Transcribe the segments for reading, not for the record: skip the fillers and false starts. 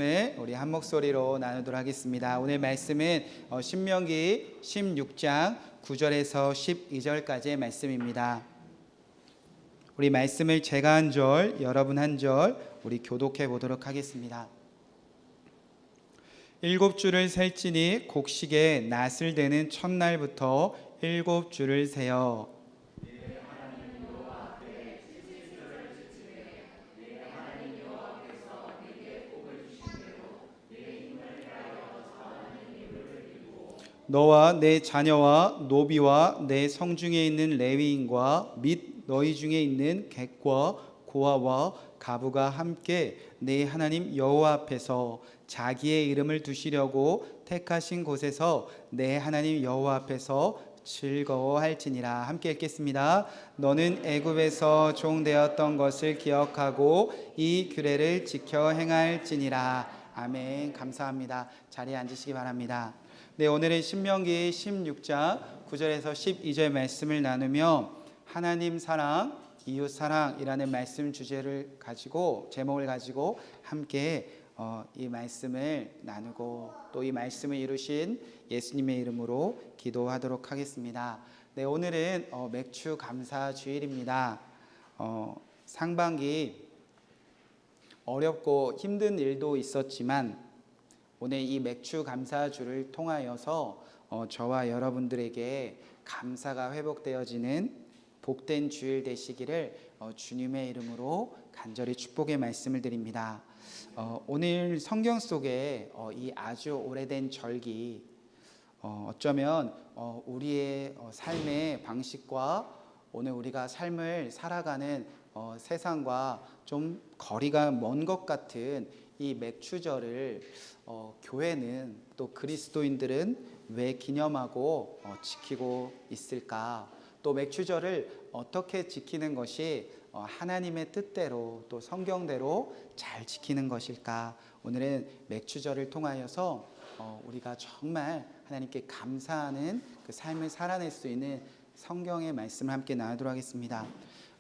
우리 한 목소리로 나누도록 하겠습니다. 오늘 말씀은 신명기 16장 9절에서 12절까지의 말씀입니다. 우리 말씀을 제가 한 절, 여러분 한 절, 우리 교독해 보도록 하겠습니다. 7주를 셀지니 곡식의 낫을 되는 첫날부터 7주를 세어 너와 내 자녀와 노비와 내 성중에 있는 레위인과 및 너희 중에 있는 객과 고아와 가부가 함께 내 하나님 여호와 앞에서 자기의 이름을 두시려고 택하신 곳에서 내 하나님 여호와 앞에서 즐거워할지니라. 함께 읽겠습니다. 너는 애굽에서 종되었던 것을 기억하고 이 규례를 지켜 행할지니라. 아멘. 감사합니다. 자리에 앉으시기 바랍니다. 네, 오늘은 신명기 16장 9절에서 12절 말씀을 나누며 하나님 사랑, 이웃 사랑이라는 말씀 주제를 가지고 제목을 가지고 함께 이 말씀을 나누고 또 이 말씀을 이루신 예수님의 이름으로 기도하도록 하겠습니다. 네, 오늘은 맥주 감사 주일입니다. 상반기 어렵고 힘든 일도 있었지만 오늘 이 맥주 감사주를 통하여서 저와 여러분들에게 감사가 회복되어지는 복된 주일 되시기를 주님의 이름으로 간절히 축복의 말씀을 드립니다. 오늘 성경 속에 이 아주 오래된 절기 어쩌면 우리의 삶의 방식과 오늘 우리가 삶을 살아가는 세상과 좀 거리가 먼 것 같은 이 맥추절을 교회는 또 그리스도인들은 왜 기념하고 지키고 있을까? 또 맥추절을 어떻게 지키는 것이 하나님의 뜻대로 또 성경대로 잘 지키는 것일까? 오늘은 맥추절을 통하여서 우리가 정말 하나님께 감사하는 그 삶을 살아낼 수 있는 성경의 말씀을 함께 나누도록 하겠습니다.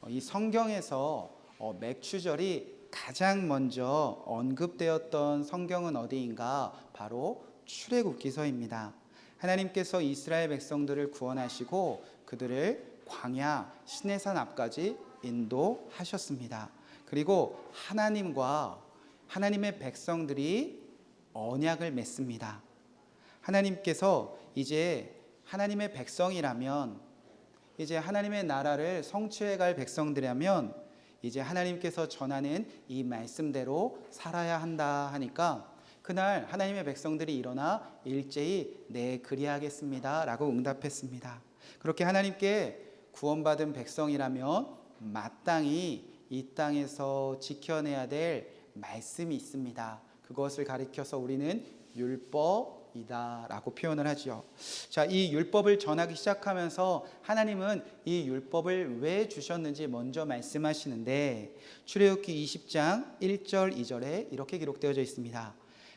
이 성경에서 맥추절이 가장 먼저 언급되었던 성경은 어디인가? 바로 출애굽기서입니다. 하나님께서 이스라엘 백성들을 구원하시고 그들을 광야 시내산 앞까지 인도하셨습니다. 그리고 하나님과 하나님의 백성들이 언약을 맺습니다. 하나님께서 이제 하나님의 백성이라면 이제 하나님의 나라를 성취해 갈 백성들이라면 이제 하나님께서 전하는 이 말씀대로 살아야 한다 하니까 그날 하나님의 백성들이 일어나 일제히 네 그리하겠습니다 라고 응답했습니다. 그렇게 하나님께 구원받은 백성이라면 마땅히 이 땅에서 지켜내야 될 말씀이 있습니다. 그것을 가리켜서 우리는 율법이다 라고 표현을 하죠. 자, 이 율법을 전하기 시작하면서 하나님은 이 율법을 왜 주셨는지 먼저 말씀하시는데 출애굽기 20장 1절 2절에 이렇게 기록되어져 있습니다.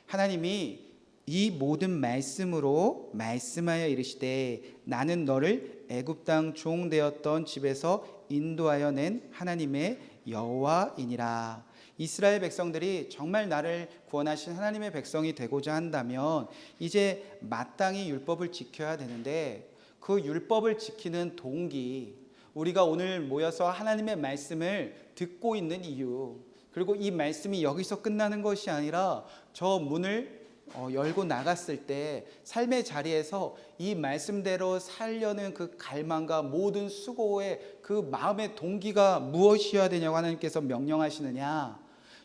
하나님이 이 모든 말씀으로 말씀하여 이르시되 나는 너를 애굽 땅 종 되었던 집에서 인도하여 낸 하나님의 여호와이니라. 이스라엘 백성들이 정말 나를 구원하신 하나님의 백성이 되고자 한다면 이제 마땅히 율법을 지켜야 되는데 그 율법을 지키는 동기, 우리가 오늘 모여서 하나님의 말씀을 듣고 있는 이유, 그리고 이 말씀이 여기서 끝나는 것이 아니라 저 문을 열고 나갔을 때 삶의 자리에서 이 말씀대로 살려는 그 갈망과 모든 수고의 그 마음의 동기가 무엇이어야 되냐고 하나님께서 명령하시느냐.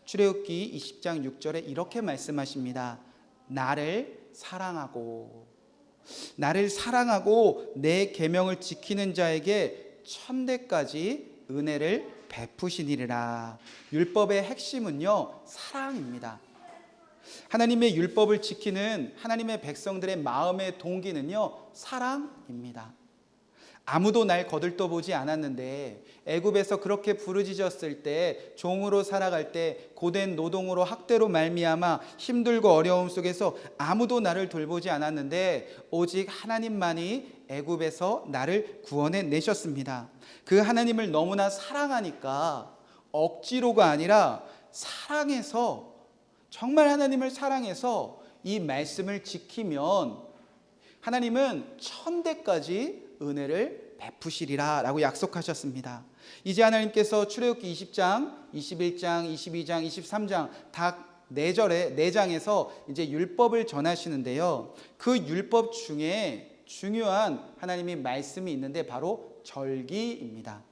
출애굽기 20장 6절에 이렇게 말씀하십니다. 나를 사랑하고 내 계명을 지키는 자에게 천대까지 은혜를 베푸시니라. 율법의 핵심은요, 사랑입니다. 하나님의 율법을 지키는 하나님의 백성들의 마음의 동기는요, 사랑입니다. 아무도 날 거들떠보지 않았는데 애굽에서 그렇게 부르짖었을 때 종으로 살아갈 때 고된 노동으로 학대로 말미암아 힘들고 어려움 속에서 아무도 나를 돌보지 않았는데 오직 하나님만이 애굽에서 나를 구원해 내셨습니다. 그 하나님을 너무나 사랑하니까 억지로가 아니라 사랑해서 정말 하나님을 사랑해서 이 말씀을 지키면 하나님은 천대까지 은혜를 베푸시리라 라고 약속하셨습니다. 이제 하나님께서 출애굽기 20장, 21장, 22장, 23장 다 4장에서 이제 율법을 전하시는데요. 그 율법 중에 중요한 하나님의 말씀이 있는데 바로 절기입니다.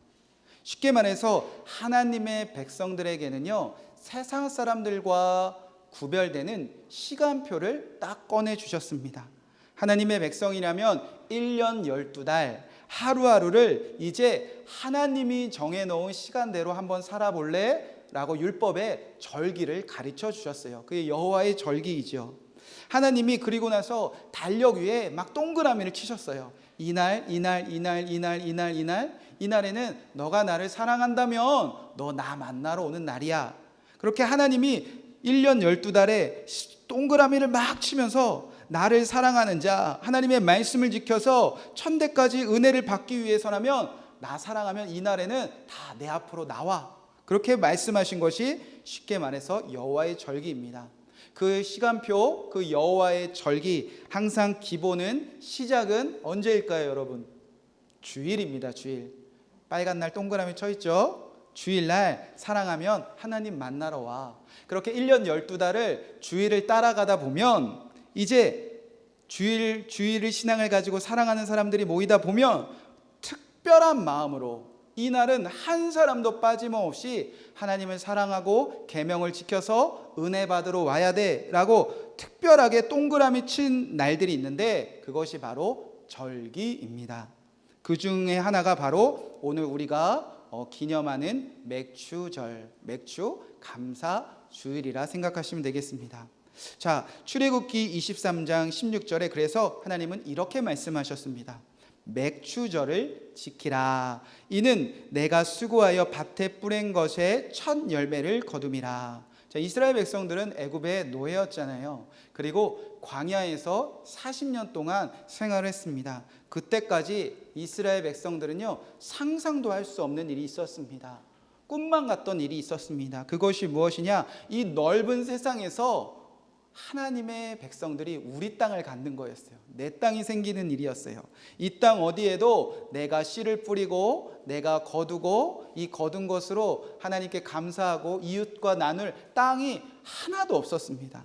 쉽게 말해서 하나님의 백성들에게는요, 세상 사람들과 구별되는 시간표를 딱 꺼내 주셨습니다. 하나님의 백성이라면 1년 12달 하루하루를 이제 하나님이 정해놓은 시간대로 한번 살아볼래? 라고 율법의 절기를 가르쳐 주셨어요. 그게 여호와의 절기이죠. 하나님이 그리고 나서 달력 위에 막 동그라미를 치셨어요. 이날에는 너가 나를 사랑한다면 너 나 만나러 오는 날이야. 그렇게 하나님이 1년 12달에 동그라미를 막 치면서 나를 사랑하는 자, 하나님의 말씀을 지켜서 천대까지 은혜를 받기 위해서라면 나 사랑하면 이날에는 다 내 앞으로 나와. 그렇게 말씀하신 것이 쉽게 말해서 여호와의 절기입니다. 그 시간표, 그 여호와의 절기, 항상 기본은 시작은 언제일까요, 여러분? 주일입니다. 주일. 빨간 날 동그라미 쳐 있죠? 주일날 사랑하면 하나님 만나러 와. 그렇게 1년 12달을 주일을 따라가다 보면 이제 주일을 신앙을 가지고 사랑하는 사람들이 모이다 보면 특별한 마음으로 이날은 한 사람도 빠짐없이 하나님을 사랑하고 계명을 지켜서 은혜 받으러 와야 돼 라고 특별하게 동그라미 친 날들이 있는데 그것이 바로 절기입니다. 그 중에 하나가 바로 오늘 우리가 기념하는 맥추절, 맥추 감사 주일이라 생각하시면 되겠습니다. 자, 출애굽기 23장 16절에 그래서 하나님은 이렇게 말씀하셨습니다. 맥추절을 지키라. 이는 내가 수고하여 밭에 뿌린 것의 첫 열매를 거둠이라. 자, 이스라엘 백성들은 애굽의 노예였잖아요. 그리고 광야에서 40년 동안 생활을 했습니다. 그때까지 이스라엘 백성들은요, 상상도 할 수 없는 일이 있었습니다. 꿈만 같던 일이 있었습니다. 그것이 무엇이냐? 이 넓은 세상에서 하나님의 백성들이 우리 땅을 갖는 거였어요. 내 땅이 생기는 일이었어요. 이 땅 어디에도 내가 씨를 뿌리고 내가 거두고 이 거둔 것으로 하나님께 감사하고 이웃과 나눌 땅이 하나도 없었습니다.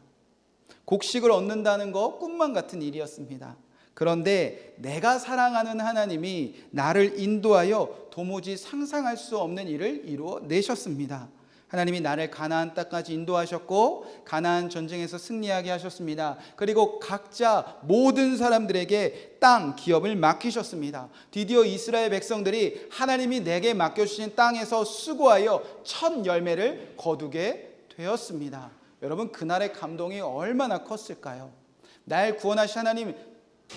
곡식을 얻는다는 거 꿈만 같은 일이었습니다. 그런데 내가 사랑하는 하나님이 나를 인도하여 도무지 상상할 수 없는 일을 이루어내셨습니다. 하나님이 나를 가나안 땅까지 인도하셨고 가나안 전쟁에서 승리하게 하셨습니다. 그리고 각자 모든 사람들에게 땅, 기업을 맡기셨습니다. 드디어 이스라엘 백성들이 하나님이 내게 맡겨주신 땅에서 수고하여 첫 열매를 거두게 되었습니다. 여러분, 그날의 감동이 얼마나 컸을까요? 날 구원하신 하나님,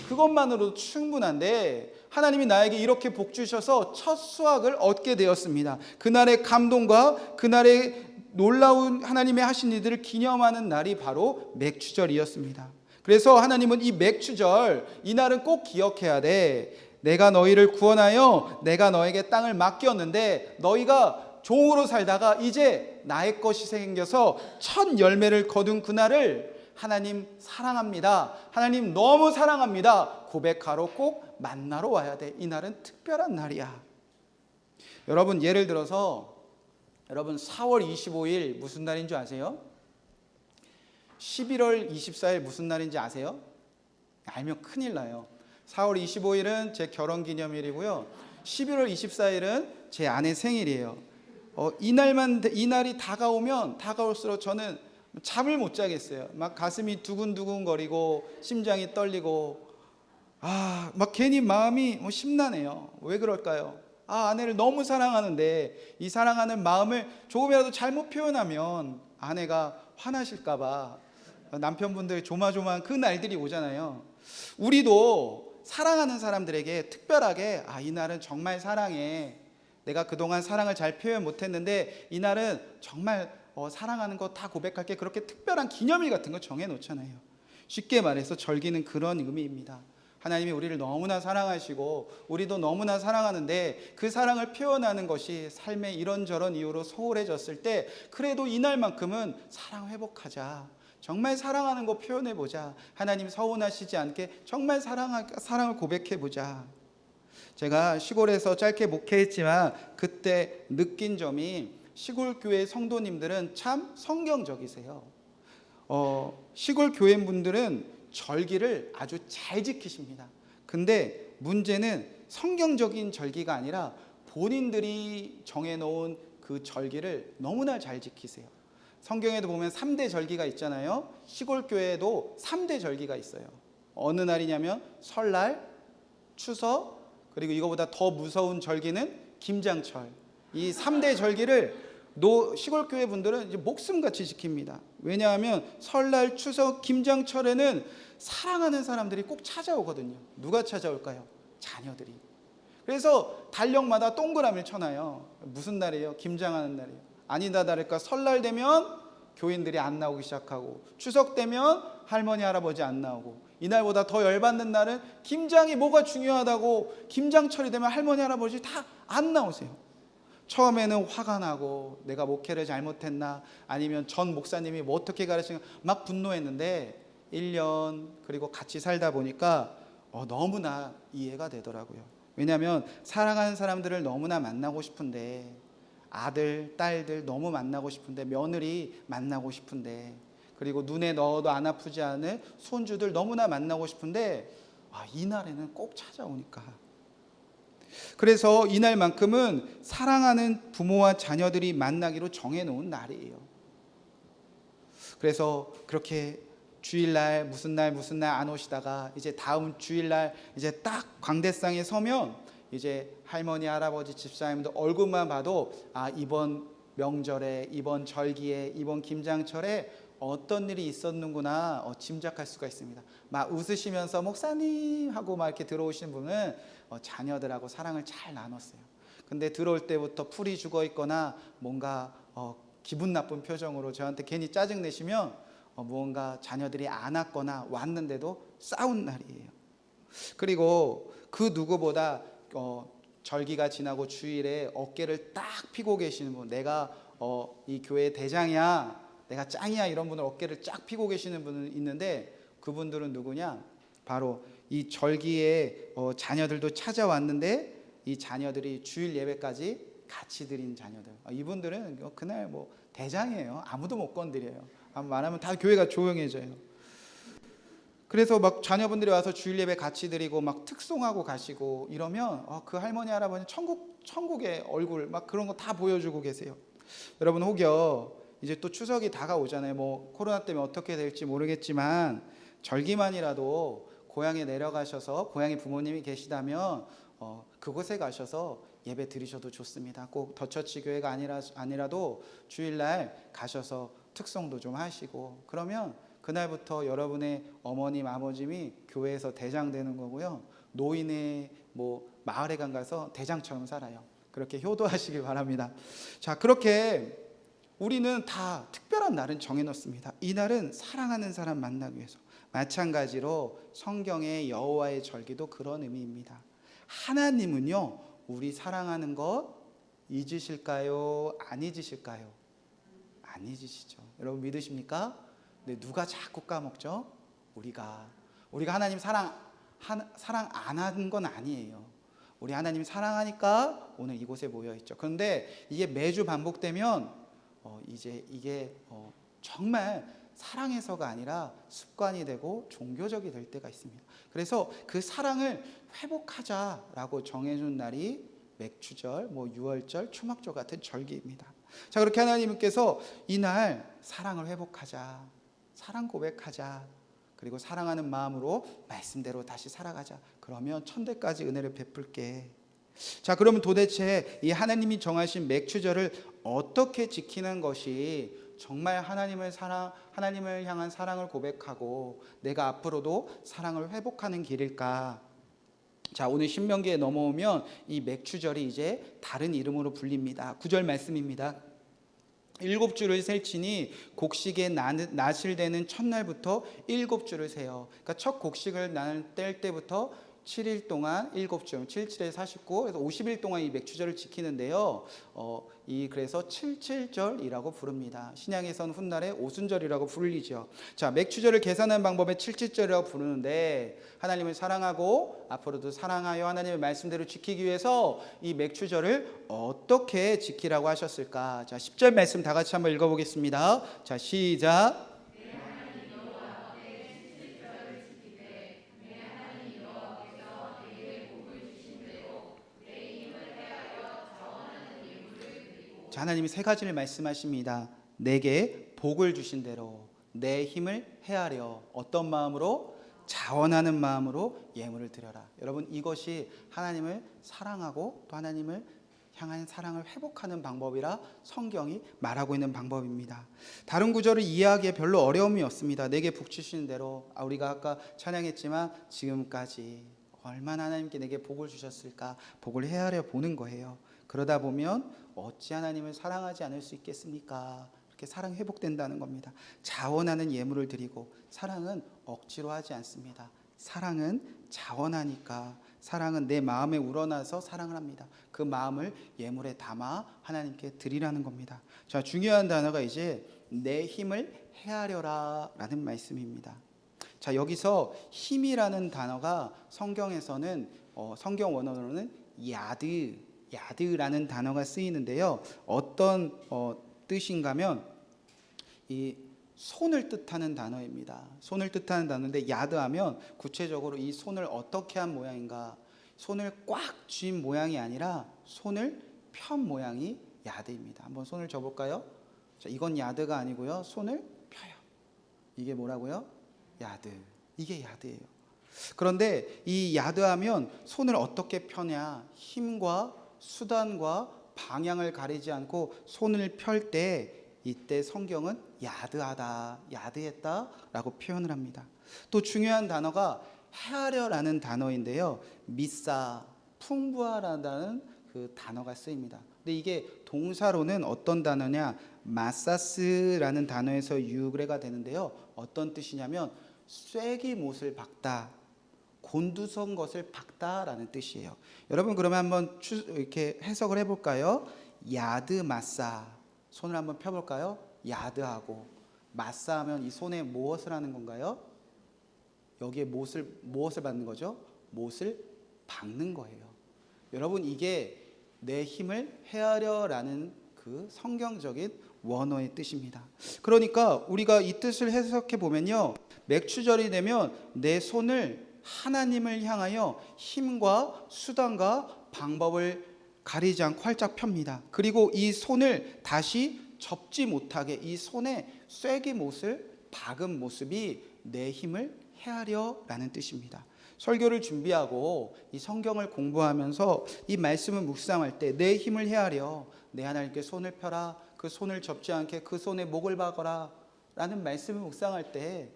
그것만으로도 충분한데 하나님이 나에게 이렇게 복 주셔서 첫 수확을 얻게 되었습니다. 그날의 감동과 그날의 놀라운 하나님의 하신 일들을 기념하는 날이 바로 맥추절이었습니다. 그래서 하나님은 이 맥추절, 이날은 꼭 기억해야 돼. 내가 너희를 구원하여 내가 너에게 땅을 맡겼는데 너희가 종으로 살다가 이제 나의 것이 생겨서 첫 열매를 거둔 그날을 하나님 사랑합니다. 하나님 너무 사랑합니다. 고백하러 꼭 만나러 와야 돼. 이날은 특별한 날이야. 여러분, 예를 들어서 여러분 4월 25일 무슨 날인 줄 아세요? 11월 24일 무슨 날인지 아세요? 알면 큰일 나요. 4월 25일은 제 결혼기념일이고요. 11월 24일은 제 아내 생일이에요. 이 날이 다가오면 다가올수록 저는 잠을 못 자겠어요. 막 가슴이 두근두근 거리고 심장이 떨리고 막 괜히 마음이 심란해요. 왜 그럴까요? 아내를 너무 사랑하는데 이 사랑하는 마음을 조금이라도 잘못 표현하면 아내가 화나실까 봐 남편분들 조마조마한 그 날들이 오잖아요. 우리도 사랑하는 사람들에게 특별하게 이 날은 정말 사랑해. 내가 그동안 사랑을 잘 표현 못했는데 이날은 정말 사랑하는 거 다 고백할게. 그렇게 특별한 기념일 같은 거 정해놓잖아요. 쉽게 말해서 절기는 그런 의미입니다. 하나님이 우리를 너무나 사랑하시고 우리도 너무나 사랑하는데 그 사랑을 표현하는 것이 삶의 이런저런 이유로 소홀해졌을 때 그래도 이날만큼은 사랑 회복하자. 정말 사랑하는 거 표현해보자. 하나님 서운하시지 않게 정말 사랑을 고백해보자. 제가 시골에서 짧게 목회했지만 그때 느낀 점이 시골 교회 성도님들은 참 성경적이세요. 시골 교회 분들은 절기를 아주 잘 지키십니다. 근데 문제는 성경적인 절기가 아니라 본인들이 정해놓은 그 절기를 너무나 잘 지키세요. 성경에도 보면 3대 절기가 있잖아요. 시골 교회에도 3대 절기가 있어요. 어느 날이냐면 설날, 추석, 그리고 이거보다 더 무서운 절기는 김장철. 이 3대 절기를 시골 교회 분들은 이제 목숨같이 지킵니다. 왜냐하면 설날, 추석, 김장철에는 사랑하는 사람들이 꼭 찾아오거든요. 누가 찾아올까요? 자녀들이. 그래서 달력마다 동그라미를 쳐놔요. 무슨 날이에요? 김장하는 날이에요. 아니다 다를까 설날 되면 교인들이 안 나오기 시작하고, 추석 되면 할머니 할아버지 안 나오고, 이날보다 더 열받는 날은 김장이 뭐가 중요하다고 김장철이 되면 할머니 할아버지 다 안 나오세요. 처음에는 화가 나고 내가 목회를 잘못했나, 아니면 전 목사님이 뭐 어떻게 가르치는가 막 분노했는데 1년 그리고 같이 살다 보니까 너무나 이해가 되더라고요. 왜냐하면 사랑하는 사람들을 너무나 만나고 싶은데, 아들, 딸들 너무 만나고 싶은데, 며느리 만나고 싶은데, 그리고 눈에 넣어도 안 아프지 않은 손주들 너무나 만나고 싶은데 이날에는 꼭 찾아오니까. 그래서 이날만큼은 사랑하는 부모와 자녀들이 만나기로 정해놓은 날이에요. 그래서 그렇게 주일날 무슨 날 안 오시다가 이제 다음 주일날 이제 딱 광대상에 서면 이제 할머니 할아버지 집사님들 얼굴만 봐도 이번 명절에, 이번 절기에, 이번 김장철에 어떤 일이 있었는구나 짐작할 수가 있습니다. 막 웃으시면서 목사님 하고 막 이렇게 들어오시는 분은 자녀들하고 사랑을 잘 나눴어요. 근데 들어올 때부터 풀이 죽어 있거나 뭔가 기분 나쁜 표정으로 저한테 괜히 짜증 내시면 무언가 자녀들이 안 왔거나 왔는데도 싸운 날이에요. 그리고 그 누구보다 절기가 지나고 주일에 어깨를 딱 펴고 계시는 분, 내가 이 교회 대장이야, 내가 짱이야, 이런 분들 어깨를 쫙 펴고 계시는 분은 있는데, 그분들은 누구냐? 바로 이 절기에 자녀들도 찾아왔는데 이 자녀들이 주일 예배까지 같이 드린 자녀들, 이분들은 그날 뭐 대장이에요. 아무도 못 건드려요. 말하면 다 교회가 조용해져요. 그래서 막 자녀분들이 와서 주일 예배 같이 드리고 막 특송하고 가시고 이러면 그 할머니 할아버지 천국의 얼굴 막 그런 거 다 보여주고 계세요. 여러분, 혹여 이제 또 추석이 다가오잖아요. 뭐 코로나 때문에 어떻게 될지 모르겠지만 절기만이라도 고향에 내려가셔서, 고향에 부모님이 계시다면 그곳에 가셔서 예배 드리셔도 좋습니다. 꼭 더처치 교회가 아니라도 주일날 가셔서 특송도 좀 하시고, 그러면 그날부터 여러분의 어머님 아버님이 교회에서 대장 되는 거고요. 노인의 마을에 가서 대장처럼 살아요. 그렇게 효도하시길 바랍니다. 자, 그렇게 우리는 다 특별한 날은 정해놓습니다. 이 날은 사랑하는 사람 만나기 위해서. 마찬가지로 성경의 여호와의 절기도 그런 의미입니다. 하나님은요, 우리 사랑하는 것 잊으실까요? 안 잊으실까요? 안 잊으시죠. 여러분 믿으십니까? 근데 누가 자꾸 까먹죠? 우리가 하나님 사랑 안 하는 건 아니에요. 우리 하나님 사랑하니까 오늘 이곳에 모여 있죠. 그런데 이게 매주 반복되면 이제 이게 정말 사랑해서가 아니라 습관이 되고 종교적이 될 때가 있습니다. 그래서 그 사랑을 회복하자라고 정해준 날이 맥추절, 유월절, 초막절 같은 절기입니다. 자, 그렇게 하나님께서 이날 사랑을 회복하자, 사랑 고백하자, 그리고 사랑하는 마음으로 말씀대로 다시 살아가자. 그러면 천대까지 은혜를 베풀게. 자, 그러면 도대체 이 하나님이 정하신 맥추절을 어떻게 지키는 것이 정말 하나님을 향한 사랑을 고백하고 내가 앞으로도 사랑을 회복하는 길일까? 자, 오늘 신명기에 넘어오면 이 맥추절이 이제 다른 이름으로 불립니다. 9절 말씀입니다. 7주를 셀지니 곡식의 낫을 대는 첫날부터 7주를 세요. 그러니까 첫 곡식을 뗄 때부터 7일 동안 7주, 7, 7에 49, 그래서 50일 동안 이 맥추절을 지키는데요. 그래서 77절이라고 부릅니다. 신약에서는 훗날에 오순절이라고 불리죠. 자, 맥추절을 계산하는 방법에 77절이라고 부르는데, 하나님을 사랑하고 앞으로도 사랑하여 하나님의 말씀대로 지키기 위해서 이 맥추절을 어떻게 지키라고 하셨을까? 자, 10절 말씀 다 같이 한번 읽어보겠습니다. 자, 시작. 자, 하나님이 세 가지를 말씀하십니다. 내게 복을 주신 대로 내 힘을 헤아려 어떤 마음으로? 자원하는 마음으로 예물을 드려라. 여러분, 이것이 하나님을 사랑하고 또 하나님을 향한 사랑을 회복하는 방법이라 성경이 말하고 있는 방법입니다. 다른 구절을 이해하기에 별로 어려움이 없습니다. 내게 복 주시는 대로, 우리가 아까 찬양했지만 지금까지 얼마나 하나님께 내게 복을 주셨을까, 복을 헤아려 보는 거예요. 그러다 보면 어찌 하나님을 사랑하지 않을 수 있겠습니까? 이렇게 사랑이 회복된다는 겁니다. 자원하는 예물을 드리고, 사랑은 억지로 하지 않습니다. 사랑은 자원하니까, 사랑은 내 마음에 우러나서 사랑을 합니다. 그 마음을 예물에 담아 하나님께 드리라는 겁니다. 자, 중요한 단어가 이제 내 힘을 헤아려라 라는 말씀입니다. 자, 여기서 힘이라는 단어가 성경에서는 성경 원어로는 야드라는 단어가 쓰이는데요. 어떤 뜻인가면 이 손을 뜻하는 단어입니다. 손을 뜻하는 단어인데, 야드하면 구체적으로 이 손을 어떻게 한 모양인가, 손을 꽉 쥔 모양이 아니라 손을 편 모양이 야드입니다. 한번 손을 져볼까요? 자, 이건 야드가 아니고요, 손을 펴요. 이게 뭐라고요? 야드. 이게 야드예요. 그런데 이 야드하면 손을 어떻게 펴냐, 힘과 수단과 방향을 가리지 않고 손을 펼 때, 이때 성경은 야드하다, 야드했다라고 표현을 합니다. 또 중요한 단어가 헤아려라는 단어인데요. 미사, 풍부하다는 그 단어가 쓰입니다. 근데 이게 동사로는 어떤 단어냐, 마사스라는 단어에서 유래가 되는데요. 어떤 뜻이냐면 쐐기 못을 박다, 곤두선 것을 박다라는 뜻이에요. 여러분, 그러면 한번 이렇게 해석을 해볼까요? 야드 마사, 손을 한번 펴볼까요? 야드하고 마사하면 이 손에 무엇을 하는 건가요? 여기에 무엇을 받는 거죠? 못을 박는 거예요. 여러분, 이게 내 힘을 헤아려라는 그 성경적인 원어의 뜻입니다. 그러니까 우리가 이 뜻을 해석해 보면요, 맥추절이 되면 내 손을 하나님을 향하여 힘과 수단과 방법을 가리지 않고 활짝 펴니다. 그리고 이 손을 다시 접지 못하게 이 손에 쐐기 못을 박은 모습이 내 힘을 헤아려라는 뜻입니다. 설교를 준비하고 이 성경을 공부하면서 이 말씀을 묵상할 때 내 힘을 헤아려, 내 하나님께 손을 펴라, 그 손을 접지 않게 그 손에 목을 박아라 라는 말씀을 묵상할 때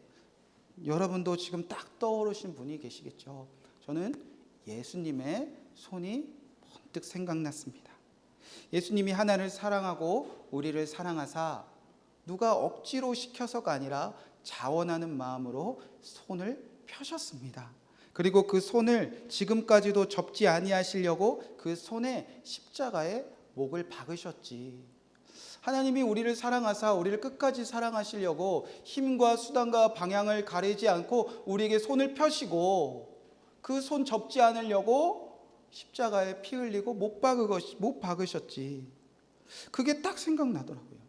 여러분도 지금 딱 떠오르신 분이 계시겠죠. 저는 예수님의 손이 문득 생각났습니다. 예수님이 하나님을 사랑하고 우리를 사랑하사 누가 억지로 시켜서가 아니라 자원하는 마음으로 손을 펴셨습니다. 그리고 그 손을 지금까지도 접지 아니하시려고 그 손에 십자가에 목을 박으셨지. 하나님이 우리를 사랑하사 우리를 끝까지 사랑하시려고 힘과 수단과 방향을 가리지 않고 우리에게 손을 펴시고 그 손 접지 않으려고 십자가에 피 흘리고 못 박으셨지. 그게 딱 생각나더라고요.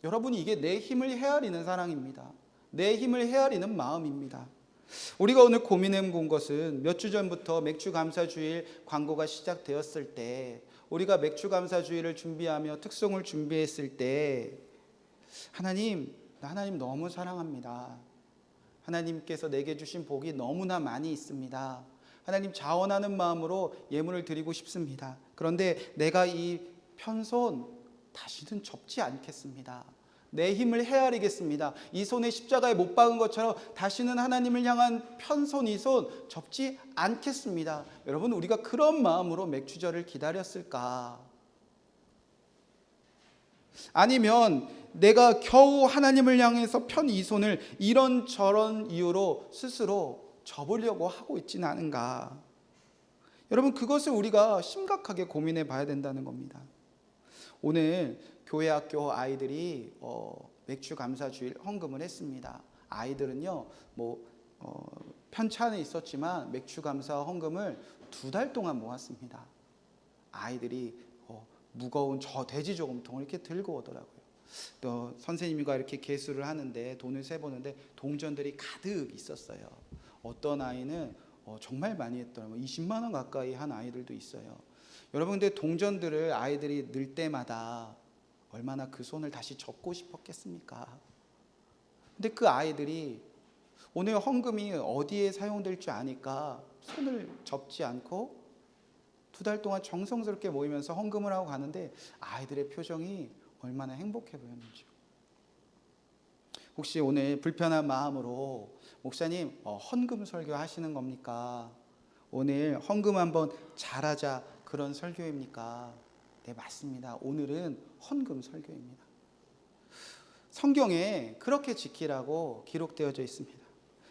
여러분, 이게 내 힘을 헤아리는 사랑입니다. 내 힘을 헤아리는 마음입니다. 우리가 오늘 고민해 본 것은 몇 주 전부터 맥주감사주일 광고가 시작되었을 때, 우리가 맥주감사주일을 준비하며 특송을 준비했을 때, 하나님 너무 사랑합니다. 하나님께서 내게 주신 복이 너무나 많이 있습니다. 하나님, 자원하는 마음으로 예물을 드리고 싶습니다. 그런데 내가 이 편손 다시는 접지 않겠습니다. 내 힘을 헤아리겠습니다. 이 손에 십자가에 못 박은 것처럼 다시는 하나님을 향한 편손 이 손 접지 않겠습니다. 여러분, 우리가 그런 마음으로 맥주절을 기다렸을까? 아니면 내가 겨우 하나님을 향해서 편 이 손을 이런저런 이유로 스스로 접으려고 하고 있지는 않은가? 여러분, 그것을 우리가 심각하게 고민해 봐야 된다는 겁니다. 오늘 교회 학교 아이들이 맥주 감사 주일 헌금을 했습니다. 아이들은요 편찬에 있었지만 맥주 감사 헌금을 2달 동안 모았습니다. 아이들이 무거운 저 돼지 저금통을 이렇게 들고 오더라고요. 또 선생님과 이렇게 계수를 하는데 돈을 세보는데 동전들이 가득 있었어요. 어떤 아이는 정말 많이 했더라고요. 20만 원 가까이 한 아이들도 있어요. 여러분, 근데 동전들을 아이들이 넣을 때마다 얼마나 그 손을 다시 접고 싶었겠습니까? 근데 그 아이들이 오늘 헌금이 어디에 사용될 줄 아니까 손을 접지 않고 2달 동안 정성스럽게 모이면서 헌금을 하고 가는데 아이들의 표정이 얼마나 행복해 보였는지요. 혹시 오늘 불편한 마음으로 목사님 헌금 설교 하시는 겁니까? 오늘 헌금 한번 잘하자 그런 설교입니까? 네, 맞습니다. 오늘은 헌금 설교입니다. 성경에 그렇게 지키라고 기록되어져 있습니다.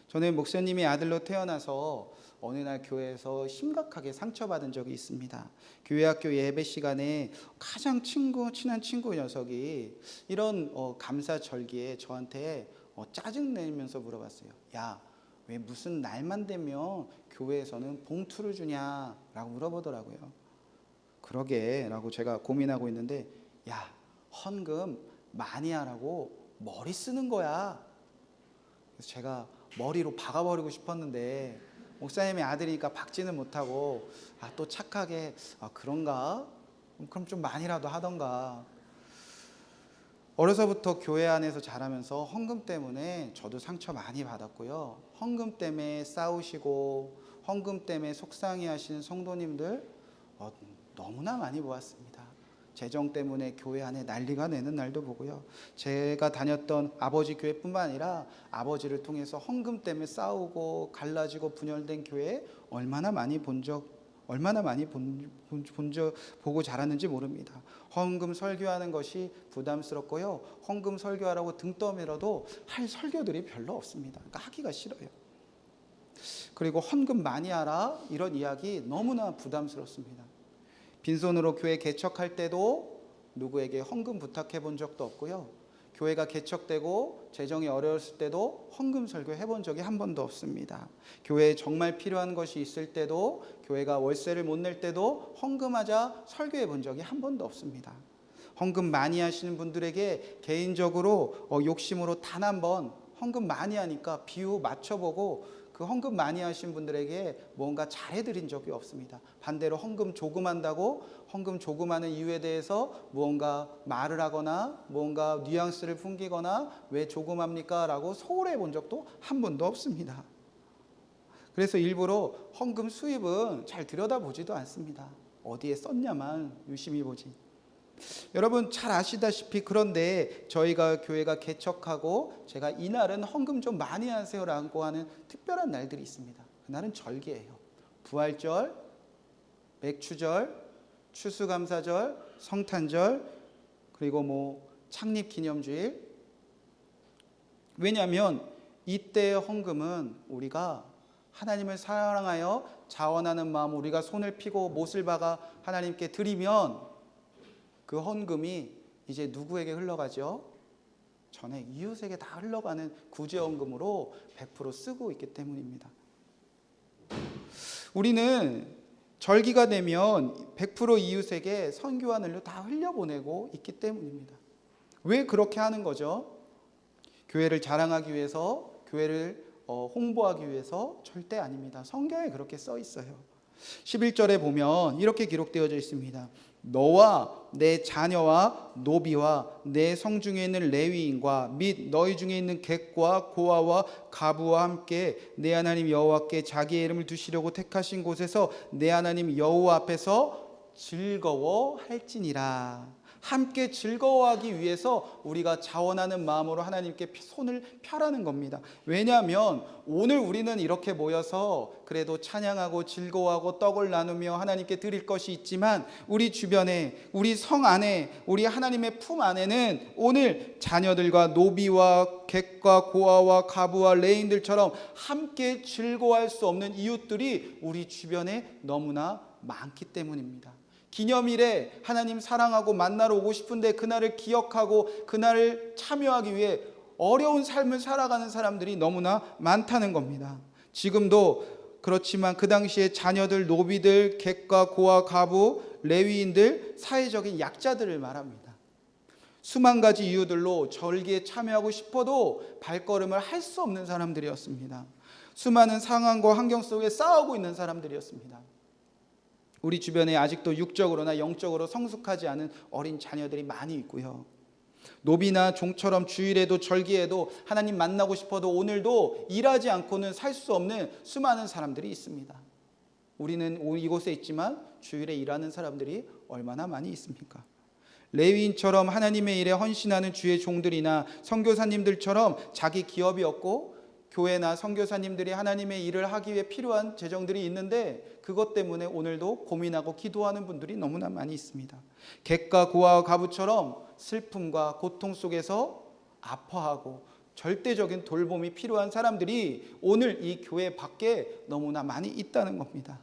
저는 목사님의 아들로 태어나서 어느 날 교회에서 심각하게 상처받은 적이 있습니다. 교회 학교 예배 시간에 가장 친한 친구 녀석이 이런 감사절기에 저한테 짜증내면서 물어봤어요. 야, 왜 무슨 날만 되면 교회에서는 봉투를 주냐? 라고 물어보더라고요. 그러게 라고 제가 고민하고 있는데, 야, 헌금 많이 하라고 머리 쓰는 거야. 그래서 제가 머리로 박아버리고 싶었는데 목사님의 아들이니까 박지는 못하고 또 착하게 그런가? 그럼 좀 많이라도 하던가. 어려서부터 교회 안에서 자라면서 헌금 때문에 저도 상처 많이 받았고요. 헌금 때문에 싸우시고 헌금 때문에 속상해하시는 성도님들 너무나 많이 보았습니다. 재정 때문에 교회 안에 난리가 내는 날도 보고요. 제가 다녔던 아버지 교회뿐만 아니라 아버지를 통해서 헌금 때문에 싸우고 갈라지고 분열된 교회 얼마나 많이 보고 자랐는지 모릅니다. 헌금 설교하는 것이 부담스럽고요. 헌금 설교하라고 등 떠밀어도 할 설교들이 별로 없습니다. 그러니까 하기가 싫어요. 그리고 헌금 많이 하라 이런 이야기 너무나 부담스럽습니다. 빈손으로 교회 개척할 때도 누구에게 헌금 부탁해 본 적도 없고요. 교회가 개척되고 재정이 어려웠을 때도 헌금 설교해 본 적이 한 번도 없습니다. 교회에 정말 필요한 것이 있을 때도, 교회가 월세를 못 낼 때도 헌금하자 설교해 본 적이 한 번도 없습니다. 헌금 많이 하시는 분들에게 개인적으로 욕심으로 단 한 번 헌금 많이 하니까 비유 맞춰보고 그 헌금 많이 하신 분들에게 뭔가 잘해드린 적이 없습니다. 반대로 헌금 조금 한다고 헌금 조금 하는 이유에 대해서 무언가 말을 하거나 뭔가 뉘앙스를 풍기거나 왜 조금 합니까? 라고 소홀해 본 적도 한 번도 없습니다. 그래서 일부러 헌금 수입은 잘 들여다보지도 않습니다. 어디에 썼냐만 유심히 보지. 여러분 잘 아시다시피 그런데 저희가 교회가 개척하고 제가 이날은 헌금 좀 많이 하세요라고 하는 특별한 날들이 있습니다. 그날은 절기예요. 부활절, 맥추절, 추수감사절, 성탄절, 그리고 창립기념주일. 왜냐하면 이때의 헌금은 우리가 하나님을 사랑하여 자원하는 마음, 우리가 손을 펴고 못을 박아 하나님께 드리면 그 헌금이 이제 누구에게 흘러가죠? 전에 이웃에게 다 흘러가는 구제헌금으로 100% 쓰고 있기 때문입니다. 우리는 절기가 되면 100% 이웃에게 선교하늘로 다 흘려보내고 있기 때문입니다. 왜 그렇게 하는 거죠? 교회를 자랑하기 위해서, 교회를 홍보하기 위해서? 절대 아닙니다. 성경에 그렇게 써 있어요. 11절에 보면 이렇게 기록되어져 있습니다. 너와 내 자녀와 노비와 내 성중에 있는 레위인과 및 너희 중에 있는 객과 고아와 가부와 함께 내 하나님 여호와께 자기의 이름을 두시려고 택하신 곳에서 내 하나님 여호와 앞에서 즐거워할지니라. 함께 즐거워하기 위해서 우리가 자원하는 마음으로 하나님께 손을 펴라는 겁니다. 왜냐하면 오늘 우리는 이렇게 모여서 그래도 찬양하고 즐거워하고 떡을 나누며 하나님께 드릴 것이 있지만 우리 주변에, 우리 성 안에, 우리 하나님의 품 안에는 오늘 자녀들과 노비와 객과 고아와 가부와 레인들처럼 함께 즐거워할 수 없는 이웃들이 우리 주변에 너무나 많기 때문입니다. 기념일에 하나님 사랑하고 만나러 오고 싶은데 그날을 기억하고 그날을 참여하기 위해 어려운 삶을 살아가는 사람들이 너무나 많다는 겁니다. 지금도 그렇지만 그 당시에 자녀들, 노비들, 객과 고아, 가부, 레위인들, 사회적인 약자들을 말합니다. 수만 가지 이유들로 절기에 참여하고 싶어도 발걸음을 할 수 없는 사람들이었습니다. 수많은 상황과 환경 속에 싸우고 있는 사람들이었습니다. 우리 주변에 아직도 육적으로나 영적으로 성숙하지 않은 어린 자녀들이 많이 있고요. 노비나 종처럼 주일에도 절기에도 하나님 만나고 싶어도 오늘도 일하지 않고는 살 수 없는 수많은 사람들이 있습니다. 우리는 이곳에 있지만 주일에 일하는 사람들이 얼마나 많이 있습니까? 레위인처럼 하나님의 일에 헌신하는 주의 종들이나 선교사님들처럼 자기 기업이 없고 교회나 선교사님들이 하나님의 일을 하기 위해 필요한 재정들이 있는데 그것 때문에 오늘도 고민하고 기도하는 분들이 너무나 많이 있습니다. 객과 고아와 가부처럼 슬픔과 고통 속에서 아파하고 절대적인 돌봄이 필요한 사람들이 오늘 이 교회 밖에 너무나 많이 있다는 겁니다.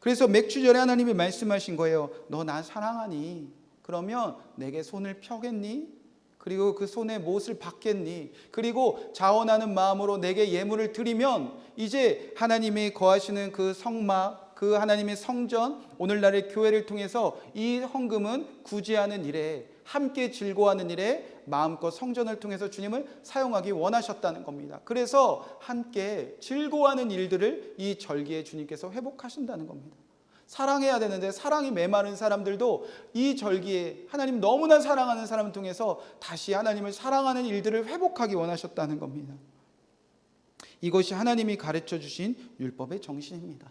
그래서 맥주절에 하나님이 말씀하신 거예요. 너 나 사랑하니? 그러면 내게 손을 펴겠니? 그리고 그 손에 못을 받겠니? 그리고 자원하는 마음으로 내게 예물을 드리면 이제 하나님이 거하시는 그 성막, 그 하나님의 성전, 오늘날의 교회를 통해서 이 헌금은 구제하는 일에, 함께 즐거워하는 일에 마음껏 성전을 통해서 주님을 사용하기 원하셨다는 겁니다. 그래서 함께 즐거워하는 일들을 이 절기에 주님께서 회복하신다는 겁니다. 사랑해야 되는데 사랑이 메마른 사람들도 이 절기에 하나님 너무나 사랑하는 사람을 통해서 다시 하나님을 사랑하는 일들을 회복하기 원하셨다는 겁니다. 이것이 하나님이 가르쳐 주신 율법의 정신입니다.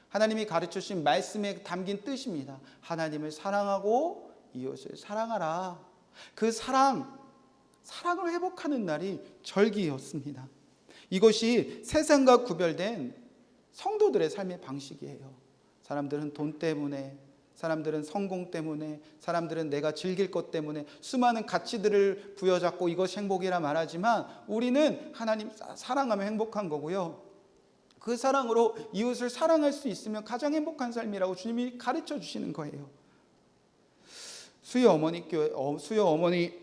하나님이 가르쳐 주신 말씀에 담긴 뜻입니다. 하나님을 사랑하고 이웃을 사랑하라. 그 사랑을 회복하는 날이 절기였습니다. 이것이 세상과 구별된 성도들의 삶의 방식이에요. 사람들은 돈 때문에, 사람들은 성공 때문에, 사람들은 내가 즐길 것 때문에 수많은 가치들을 부여잡고 이것이 행복이라 말하지만 우리는 하나님 사랑하면 행복한 거고요. 그 사랑으로 이웃을 사랑할 수 있으면 가장 행복한 삶이라고 주님이 가르쳐 주시는 거예요. 수요 어머니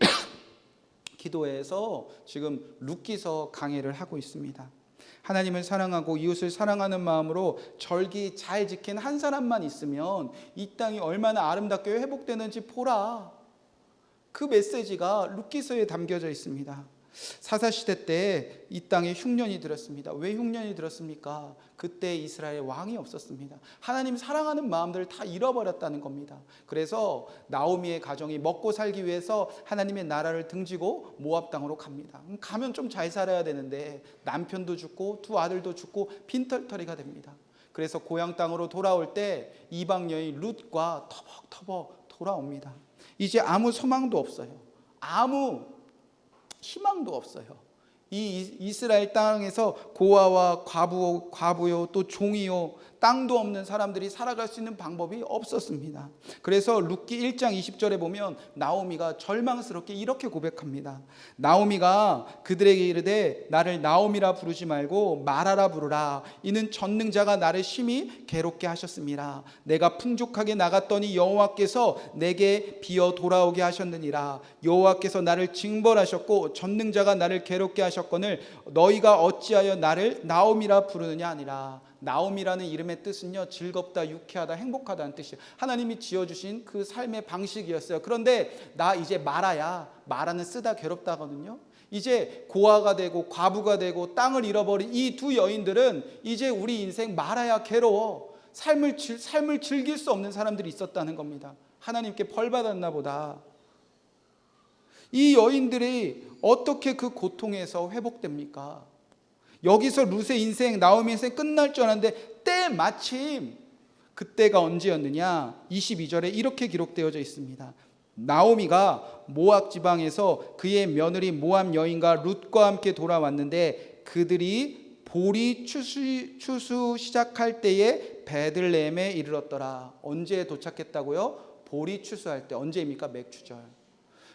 기도회에서 지금 룻기서 강해를 하고 있습니다. 하나님을 사랑하고 이웃을 사랑하는 마음으로 절기 잘 지킨 한 사람만 있으면 이 땅이 얼마나 아름답게 회복되는지 보라. 그 메시지가 룻기서에 담겨져 있습니다. 사사시대 때 이 땅에 흉년이 들었습니다. 왜 흉년이 들었습니까? 그때 이스라엘에 왕이 없었습니다. 하나님 사랑하는 마음들을 다 잃어버렸다는 겁니다. 그래서 나오미의 가정이 먹고 살기 위해서 하나님의 나라를 등지고 모압 땅으로 갑니다. 가면 좀 잘 살아야 되는데 남편도 죽고 두 아들도 죽고 빈털터리가 됩니다. 그래서 고향 땅으로 돌아올 때 이방 여인 룻과 터벅터벅 돌아옵니다. 이제 아무 소망도 없어요. 아무 희망도 없어요. 이 이스라엘 땅에서 고아와 과부요 또 종이요 땅도 없는 사람들이 살아갈 수 있는 방법이 없었습니다. 그래서 룻기 1장 20절에 보면 나오미가 절망스럽게 이렇게 고백합니다. 나오미가 그들에게 이르되 나를 나오미라 부르지 말고 마라라 부르라. 이는 전능자가 나를 심히 괴롭게 하셨습니다. 내가 풍족하게 나갔더니 여호와께서 내게 비어 돌아오게 하셨느니라. 여호와께서 나를 징벌하셨고 전능자가 나를 괴롭게 하셨거늘 너희가 어찌하여 나를 나오미라 부르느냐 아니라. 나오미라는 이름의 뜻은요, 즐겁다, 유쾌하다, 행복하다는 뜻이에요. 하나님이 지어주신 그 삶의 방식이었어요. 그런데 나 이제 마라야. 마라는 쓰다 괴롭다거든요. 이제 고아가 되고 과부가 되고 땅을 잃어버린 이 두 여인들은 이제 우리 인생 마라야 괴로워. 삶을 즐길 수 없는 사람들이 있었다는 겁니다. 하나님께 벌 받았나 보다. 이 여인들이 어떻게 그 고통에서 회복됩니까? 여기서 룻의 인생, 나오미 인생 끝날 줄 알았는데 때마침 그때가 언제였느냐? 22절에 이렇게 기록되어져 있습니다. 나오미가 모압 지방에서 그의 며느리 모압 여인과 룻과 함께 돌아왔는데 그들이 보리 추수 시작할 때에 베들레헴에 이르렀더라. 언제 도착했다고요? 보리 추수할 때. 언제입니까? 맥추절.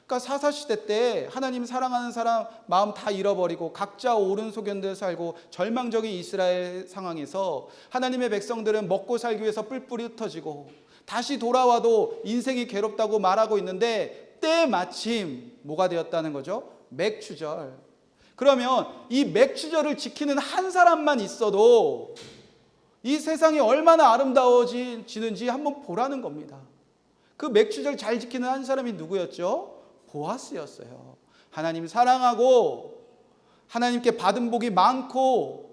그러니까 사사시대 때 하나님 사랑하는 사람 마음 다 잃어버리고 각자 옳은 소견대로 살고 절망적인 이스라엘 상황에서 하나님의 백성들은 먹고 살기 위해서 뿔뿔이 흩어지고 다시 돌아와도 인생이 괴롭다고 말하고 있는데 때마침 뭐가 되었다는 거죠? 맥추절. 그러면 이 맥추절을 지키는 한 사람만 있어도 이 세상이 얼마나 아름다워지는지 한번 보라는 겁니다. 그 맥추절 잘 지키는 한 사람이 누구였죠? 보아스였어요. 하나님 사랑하고 하나님께 받은 복이 많고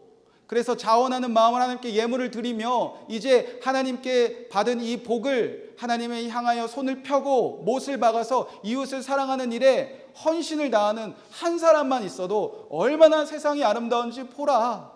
그래서 자원하는 마음을 하나님께 예물을 드리며 이제 하나님께 받은 이 복을 하나님을 향하여 손을 펴고 못을 박아서 이웃을 사랑하는 일에 헌신을 다하는 한 사람만 있어도 얼마나 세상이 아름다운지 보라.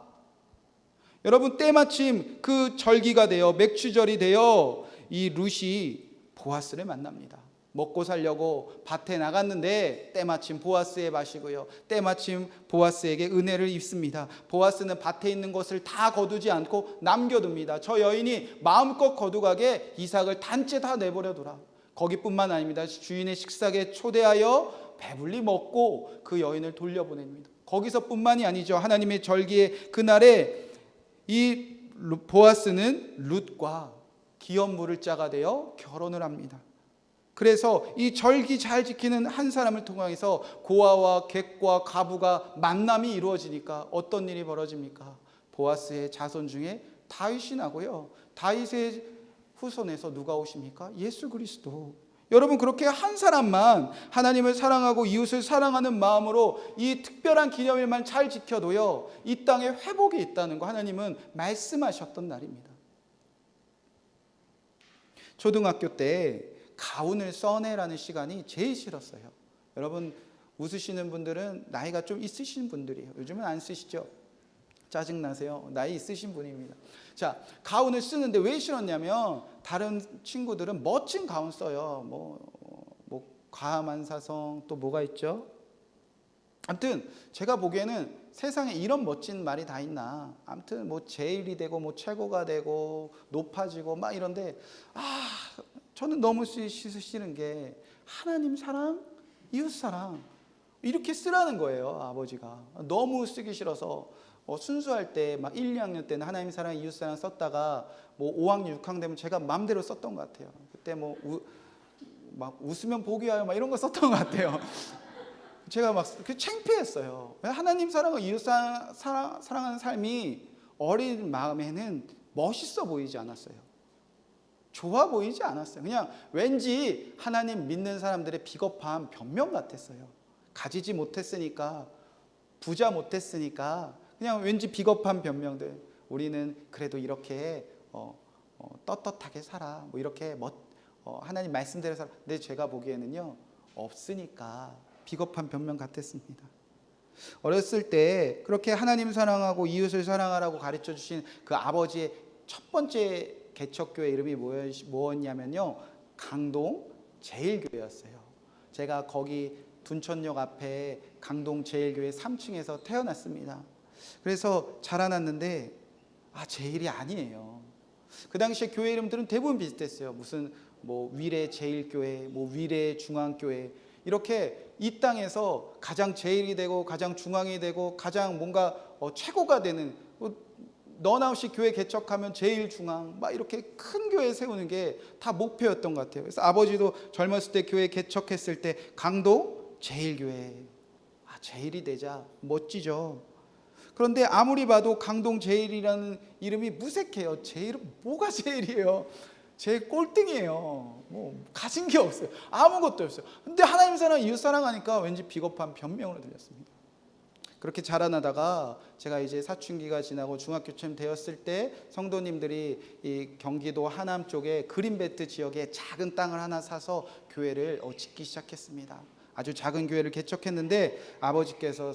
여러분, 때마침 그 절기가 되어 맥추절이 되어 이 룻이 보아스를 만납니다. 먹고 살려고 밭에 나갔는데 때마침 보아스의 밭이고요. 때마침 보아스에게 은혜를 입습니다. 보아스는 밭에 있는 것을 다 거두지 않고 남겨둡니다. 저 여인이 마음껏 거두가게 이삭을 단체 다 내버려둬라. 거기뿐만 아닙니다. 주인의 식사에 초대하여 배불리 먹고 그 여인을 돌려보냅니다. 거기서뿐만이 아니죠. 하나님의 절기의 그날에 이 보아스는 룻과 기업물을 자가 되어 결혼을 합니다. 그래서 이 절기 잘 지키는 한 사람을 통해서 고아와 객과 가부가 만남이 이루어지니까 어떤 일이 벌어집니까? 보아스의 자손 중에 다윗이 나고요. 다윗의 후손에서 누가 오십니까? 예수 그리스도. 여러분, 그렇게 한 사람만 하나님을 사랑하고 이웃을 사랑하는 마음으로 이 특별한 기념일만 잘 지켜도요, 이 땅에 회복이 있다는 거 하나님은 말씀하셨던 날입니다. 초등학교 때 가운을 써내라는 시간이 제일 싫었어요. 여러분, 웃으시는 분들은 나이가 좀 있으신 분들이에요. 요즘은 안 쓰시죠? 짜증나세요? 나이 있으신 분입니다. 자, 가운을 쓰는데 왜 싫었냐면 다른 친구들은 멋진 가운 써요. 뭐 과만사성 또 뭐가 있죠? 아무튼 제가 보기에는 세상에 이런 멋진 말이 다 있나. 아무튼 뭐 제일이 되고 뭐 최고가 되고 높아지고 막 이런데 저는 너무 싫은 게 하나님 사랑, 이웃 사랑 이렇게 쓰라는 거예요. 아버지가 너무 쓰기 싫어서 순수할 때 막 1, 2학년 때는 하나님 사랑, 이웃 사랑 썼다가 뭐 5학년, 6학년 되면 제가 마음대로 썼던 것 같아요. 그때 막 웃으면 복이 와요 막 이런 거 썼던 것 같아요. 제가 막 창피했어요. 하나님 사랑과 이웃 사랑하는 삶이 어린 마음에는 멋있어 보이지 않았어요. 좋아 보이지 않았어요. 그냥 왠지 하나님 믿는 사람들의 비겁한 변명 같았어요. 가지지 못했으니까, 부자 못했으니까 그냥 왠지 비겁한 변명들. 우리는 그래도 이렇게 떳떳하게 살아. 뭐 이렇게 하나님 말씀대로 살아. 근데 제가 보기에는요, 없으니까 비겁한 변명 같았습니다. 어렸을 때 그렇게 하나님 사랑하고 이웃을 사랑하라고 가르쳐 주신 그 아버지의 첫 번째 개척교회 이름이 뭐였냐면요, 강동 제일교회였어요. 제가 거기 둔천역 앞에 강동 제일교회 3층에서 태어났습니다. 그래서 자라났는데 제일이 아니에요. 그 당시에 교회 이름들은 대부분 비슷했어요. 무슨 뭐 위례 제일교회, 뭐 위례 중앙교회, 이렇게 이 땅에서 가장 제일이 되고 가장 중앙이 되고 가장 뭔가 최고가 되는, 너나우시 교회 개척하면 제일 중앙 막 이렇게 큰 교회 세우는 게 다 목표였던 것 같아요. 그래서 아버지도 젊었을 때 교회 개척했을 때 강동 제일교회, 제일이 되자, 멋지죠. 그런데 아무리 봐도 강동 제일이라는 이름이 무색해요. 제일은 뭐가 제일이에요? 제일 꼴등이에요. 뭐 가진 게 없어요. 아무것도 없어요. 근데 하나님 사랑, 이웃 사랑하니까 왠지 비겁한 변명으로 들렸습니다. 그렇게 자라나다가 제가 이제 사춘기가 지나고 중학교쯤 되었을 때 성도님들이 이 경기도 하남 쪽에 그린벨트 지역에 작은 땅을 하나 사서 교회를 짓기 시작했습니다. 아주 작은 교회를 개척했는데 아버지께서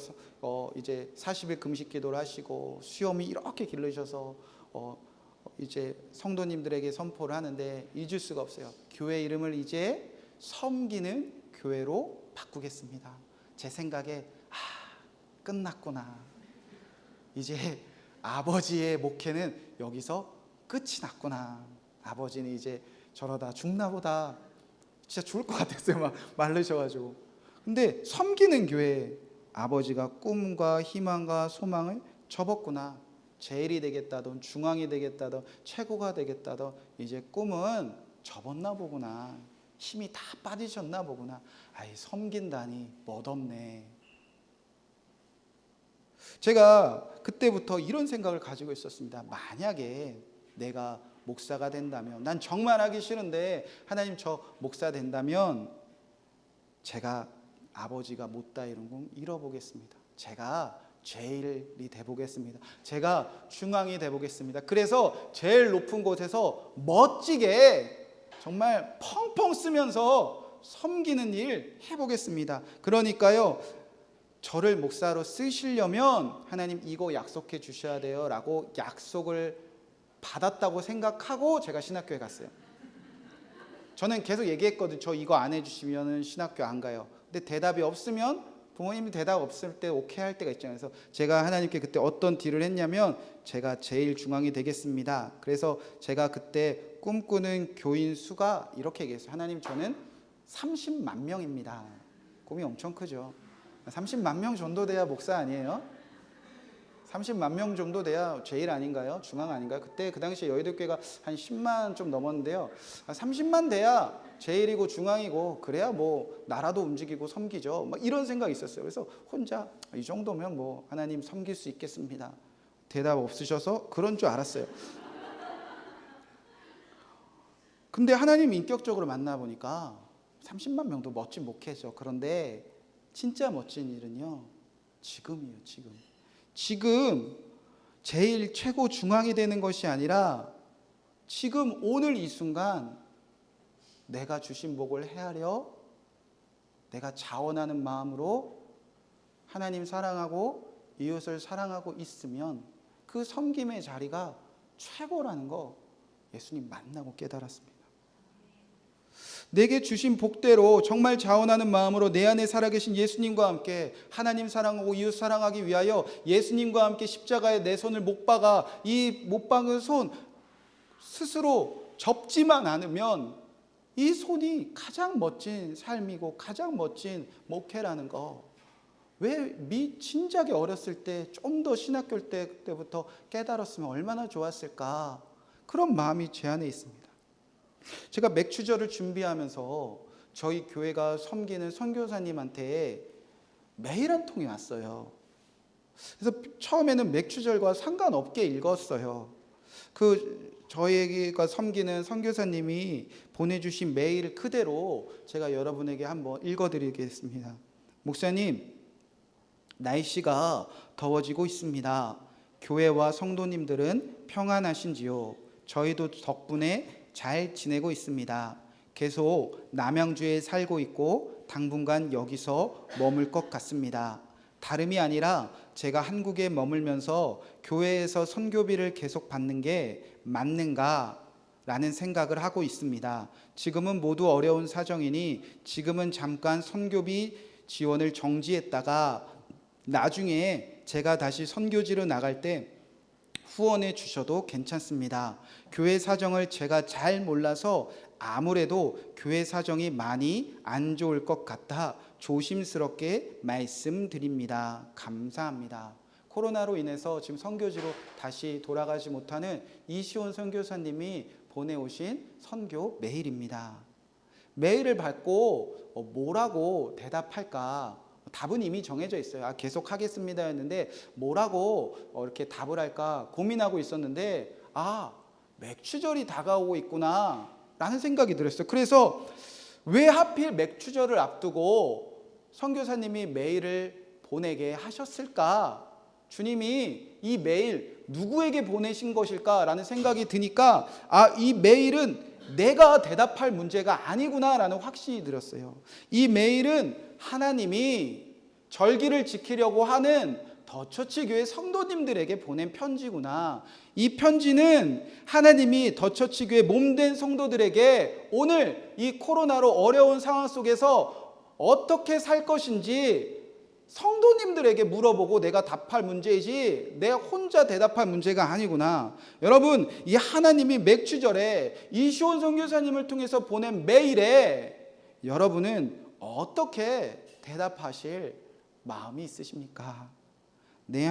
이제 40일 금식 기도를 하시고 수염이 이렇게 길르셔서 이제 성도님들에게 선포를 하는데 잊을 수가 없어요. 교회 이름을 이제 섬기는 교회로 바꾸겠습니다. 제 생각에 끝났구나. 이제 아버지의 목회는 여기서 끝이 났구나. 아버지는 이제 저러다 죽나 보다. 진짜 죽을 것 같았어요. 막 말르셔가지고. 근데 섬기는 교회, 아버지가 꿈과 희망과 소망을 접었구나. 제일이 되겠다던, 중앙이 되겠다던, 최고가 되겠다던 이제 꿈은 접었나 보구나. 힘이 다 빠지셨나 보구나. 아이, 섬긴다니 멋없네. 제가 그때부터 이런 생각을 가지고 있었습니다. 만약에 내가 목사가 된다면, 난 정말 하기 싫은데 하나님 저 목사 된다면 제가 아버지가 못다 이룬 공 이뤄보겠습니다. 제가 제일이 돼보겠습니다. 제가 중앙이 돼보겠습니다. 그래서 제일 높은 곳에서 멋지게 정말 펑펑 쓰면서 섬기는 일 해보겠습니다. 그러니까요, 저를 목사로 쓰시려면 하나님 이거 약속해 주셔야 돼요 라고 약속을 받았다고 생각하고 제가 신학교에 갔어요. 저는 계속 얘기했거든요. 저 이거 안 해주시면 신학교 안 가요. 근데 대답이 없으면, 부모님이 대답 없을 때 오케이 할 때가 있잖아요. 그래서 제가 하나님께 그때 어떤 딜을 했냐면, 제가 제일 중앙이 되겠습니다. 그래서 제가 그때 꿈꾸는 교인 수가 이렇게 얘기했어요. 하나님, 저는 30만 명입니다. 꿈이 엄청 크죠. 30만 명 정도 돼야 목사 아니에요? 30만 명 정도 돼야 제일 아닌가요? 중앙 아닌가요? 그때 그 당시에 여의도교회가 한 10만 좀 넘었는데요. 30만 돼야 제일이고 중앙이고, 그래야 뭐 나라도 움직이고 섬기죠. 막 이런 생각이 있었어요. 그래서 혼자 이 정도면 뭐 하나님 섬길 수 있겠습니다. 대답 없으셔서 그런 줄 알았어요. 근데 하나님 인격적으로 만나보니까 30만 명도 멋진 목회죠. 그런데 진짜 멋진 일은요, 지금이에요. 지금 제일 최고 중앙이 되는 것이 아니라 지금 오늘 이 순간 내가 주신 복을 헤아려 내가 자원하는 마음으로 하나님 사랑하고 이웃을 사랑하고 있으면 그 섬김의 자리가 최고라는 거 예수님 만나고 깨달았습니다. 내게 주신 복대로 정말 자원하는 마음으로 내 안에 살아계신 예수님과 함께 하나님 사랑하고 이웃 사랑하기 위하여 예수님과 함께 십자가에 내 손을 못 박아 이 못 박은 손 스스로 접지만 않으면 이 손이 가장 멋진 삶이고 가장 멋진 목회라는 거, 왜 진작에 어렸을 때 좀 더 신학교 때부터 깨달았으면 얼마나 좋았을까, 그런 마음이 제 안에 있습니다. 제가 맥주절을 준비하면서 저희 교회가 섬기는 선교사님한테 메일 한 통이 왔어요. 그래서 처음에는 맥주절과 상관없게 읽었어요. 저희가 섬기는 선교사님이 보내주신 메일 그대로 제가 여러분에게 한번 읽어드리겠습니다. 목사님, 날씨가 더워지고 있습니다. 교회와 성도님들은 평안하신지요? 저희도 덕분에 잘 지내고 있습니다. 계속 남양주에 살고 있고 당분간 여기서 머물 것 같습니다. 다름이 아니라 제가 한국에 머물면서 교회에서 선교비를 계속 받는 게 맞는가 라는 생각을 하고 있습니다. 지금은 모두 어려운 사정이니 지금은 잠깐 선교비 지원을 정지했다가 나중에 제가 다시 선교지로 나갈 때 후원해 주셔도 괜찮습니다. 교회 사정을 제가 잘 몰라서 아무래도 교회 사정이 많이 안 좋을 것 같아 조심스럽게 말씀드립니다. 감사합니다. 코로나로 인해서 지금 선교지로 다시 돌아가지 못하는 이시온 선교사님이 보내오신 선교 메일입니다. 메일을 받고 뭐라고 대답할까? 답은 이미 정해져 있어요. 계속 하겠습니다 했는데 뭐라고 이렇게 답을 할까 고민하고 있었는데, 맥추절이 다가오고 있구나 라는 생각이 들었어요. 그래서 왜 하필 맥추절을 앞두고 선교사님이 메일을 보내게 하셨을까? 주님이 이 메일 누구에게 보내신 것일까? 라는 생각이 드니까 이 메일은 내가 대답할 문제가 아니구나 라는 확신이 들었어요. 이 메일은 하나님이 절기를 지키려고 하는 더처치 교회 성도님들에게 보낸 편지구나. 이 편지는 하나님이 더처치 교회 몸된 성도들에게 오늘 이 코로나로 어려운 상황 속에서 어떻게 살 것인지 성도님들에게 물어보고 내가 답할 문제이지 내가 혼자 대답할 문제가 아니구나. 여러분, 이 하나님이 맥주절에 이시온 선교사님을 통해서 보낸 메일에 여러분은 어떻게 대답하실 마음이 있으십니까? 네,